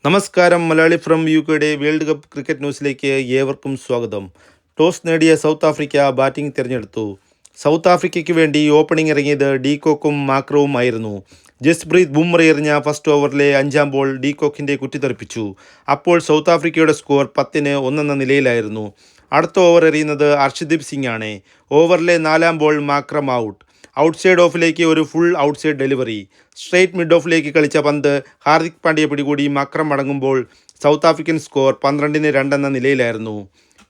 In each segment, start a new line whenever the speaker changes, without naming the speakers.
നമസ്കാരം. മലയാളി ഫ്രം യുകെയുടെ world cup cricket ന്യൂസിലേക്ക് ഏവർക്കും സ്വാഗതം. ടോസ് നേടിയ സൗത്ത് ആഫ്രിക്ക ബാറ്റിംഗ് തിരഞ്ഞെടുത്തു. സൗത്ത് ആഫ്രിക്കയ്ക്ക് വേണ്ടി ഓപ്പണിംഗ് ഇറങ്ങിയത് ഡീകോക്കും മാക്രവും ആയിരുന്നു. ജസ്പ്രീത് ബുംറ എറിഞ്ഞ ഫസ്റ്റ് ഓവറിലെ 5-ാം ബോൾ ഡീകോക്കിൻ്റെ കുറ്റിത്തെറിപ്പിച്ചു. അപ്പോൾ സൗത്ത് ആഫ്രിക്കയുടെ സ്കോർ 10-1 എന്ന നിലയിലായിരുന്നു. അടുത്ത ഓവർ എറിയുന്നത് അർഷ്ദീപ് സിംഗ് ആണ്. ഓവറിലെ 4-ാം ബോൾ മാക്രം ഔട്ട്. ഔട്ട്സൈഡ് ഓഫിലേക്ക് ഒരു full outside delivery. Straight mid ഓഫിലേക്ക് കളിച്ച പന്ത് ഹാർദിക് പാണ്ഡ്യ പിടികൂടി മക്രം മടങ്ങുമ്പോൾ സൗത്ത് ആഫ്രിക്കൻ സ്കോർ 12-2 എന്ന നിലയിലായിരുന്നു.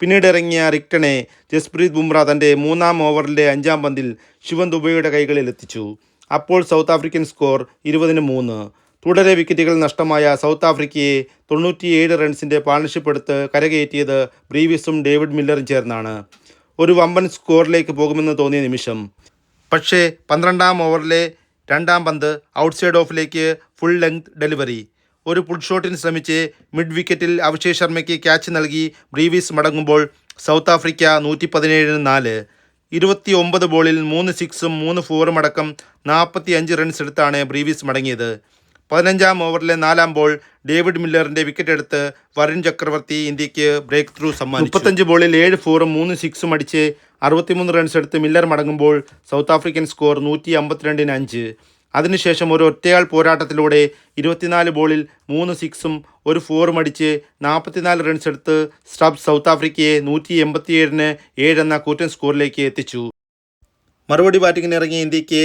പിന്നീട് ഇറങ്ങിയ റിക്ടനെ ജസ്പ്രീത് ബുംറ തൻ്റെ 3-ാം ഓവറിലെ 5-ാം പന്തിൽ ശിവൻ ദുബൈയുടെ കൈകളിൽ എത്തിച്ചു. അപ്പോൾ സൗത്ത് ആഫ്രിക്കൻ സ്കോർ 20-3. തുടരെ വിക്കറ്റുകൾ നഷ്ടമായ സൗത്ത് ആഫ്രിക്കയെ 97 റൺസിൻ്റെ പാർട്ണർഷിപ്പ് എടുത്ത് കരകയറ്റിയത് ബ്രീവിസും ഡേവിഡ് മില്ലറും ചേർന്നാണ്. ഒരു വമ്പൻ സ്കോറിലേക്ക് പോകുമെന്ന് തോന്നിയ നിമിഷം. പക്ഷേ 12-ാം ഓവറിലെ 2-ാം പന്ത് ഔട്ട്സൈഡ് ഓഫിലേക്ക് ഫുൾ ലെങ്ത് ഡെലിവറി. ഒരു പുൾ ഷോട്ടിന് ശ്രമിച്ച് മിഡ് വിക്കറ്റിൽ അഭിഷേക് ശർമ്മയ്ക്ക് ക്യാച്ച് നൽകി ബ്രീവിസ് മടങ്ങുമ്പോൾ സൗത്ത് ആഫ്രിക്ക 117-4. 29 ബോളിൽ 3 സിക്സും 3 ഫോറും അടക്കം 45 റൺസ് എടുത്താണ് ബ്രീവിസ് മടങ്ങിയത്. 15-ാം ഓവറിലെ 4-ാം ബോൾ ഡേവിഡ് മില്ലറിൻ്റെ വിക്കറ്റ് എടുത്ത് വരുൺ ചക്രവർത്തി ഇന്ത്യക്ക് ബ്രേക്ക് ത്രൂ സമ്മാനിച്ചു. 35 ബോളിൽ 7 ഫോറും 3 സിക്സും അടിച്ച് 63 റൺസ് എടുത്ത് മില്ലർ മടങ്ങുമ്പോൾ സൗത്ത് ആഫ്രിക്കൻ സ്കോർ 152-5. അതിനുശേഷം ഒരു ഒറ്റയാൾ പോരാട്ടത്തിലൂടെ 24 ബോളിൽ 3 സിക്സും 1 ഫോറും അടിച്ച് 44 റൺസ് എടുത്ത് സ്റ്റബ്സ് സൗത്ത് ആഫ്രിക്കയെ 187-7 എന്ന കൂറ്റൻ സ്കോറിലേക്ക് എത്തിച്ചു. മറുപടി ബാറ്റിങ്ങിന് ഇറങ്ങിയ ഇന്ത്യക്ക്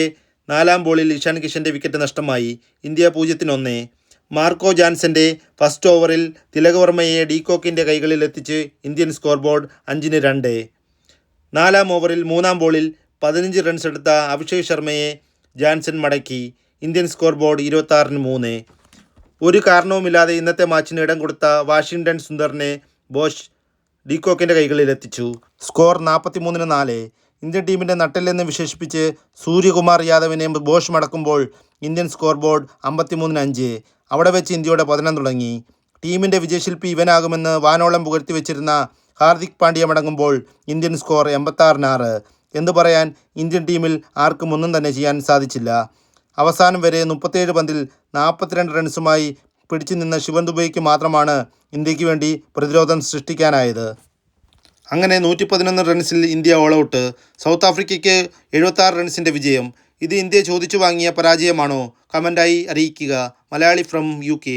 4-ാം ബോളിൽ ഇഷാൻ കിഷൻ്റെ വിക്കറ്റ് നഷ്ടമായി. ഇന്ത്യ 0-1. മാർക്കോ ജാൻസന്റെ ഫസ്റ്റ് ഓവറിൽ തിലകവർമ്മയെ ഡീകോക്കിൻ്റെ കൈകളിൽ എത്തിച്ച് ഇന്ത്യൻ സ്കോർ ബോർഡ് 5-2. 4-ാം ഓവറിൽ 3-ാം ബോളിൽ 15 റൺസ് എടുത്ത അഭിഷേക് ശർമ്മയെ ജാൻസൺ മടക്കി. Indian score board 26-3. ഒരു കാരണവുമില്ലാതെ ഇന്നത്തെ മാച്ചിന് ഇടം കൊടുത്ത വാഷിംഗ്ടൺ സുന്ദറിനെ ബോഷ് ഡീകോക്കിൻ്റെ കൈകളിൽ എത്തിച്ചു. സ്കോർ 43-4. ഇന്ത്യൻ ടീമിൻ്റെ നട്ടെല്ലെന്ന് വിശേഷിപ്പിച്ച് സൂര്യകുമാർ യാദവിനെ ബോഷ് മടക്കുമ്പോൾ ഇന്ത്യൻ സ്കോർ ബോർഡ് 53-5. അവിടെ വെച്ച് ഇന്ത്യയുടെ പതനം തുടങ്ങി. ടീമിൻ്റെ വിജയശില്പി ഇവനാകുമെന്ന് വാനോളം പുകഴ്ത്തി വെച്ചിരുന്ന ഹാർദിക് പാണ്ഡ്യ മടങ്ങുമ്പോൾ ഇന്ത്യൻ സ്കോർ 86-6. എന്തു പറയാൻ, ഇന്ത്യൻ ടീമിൽ ആർക്കും ഒന്നും തന്നെ ചെയ്യാൻ സാധിച്ചില്ല. അവസാനം വരെ 37 പന്തിൽ 42 റൺസുമായി പിടിച്ചു നിന്ന ശിവൻ ദുബൈക്ക് മാത്രമാണ് ഇന്ത്യക്ക് വേണ്ടി പ്രതിരോധം സൃഷ്ടിക്കാനായത്. അങ്ങനെ 111 റൺസിൽ ഇന്ത്യ ഓൾ ഔട്ട്. സൗത്ത് ആഫ്രിക്കയ്ക്ക് 76 റൺസിൻ്റെ വിജയം. ഇത് ഇന്ത്യ ചോദിച്ചു വാങ്ങിയ പരാജയമാണോ? കമൻ്റായി അറിയിക്കുക. Malayali from UK.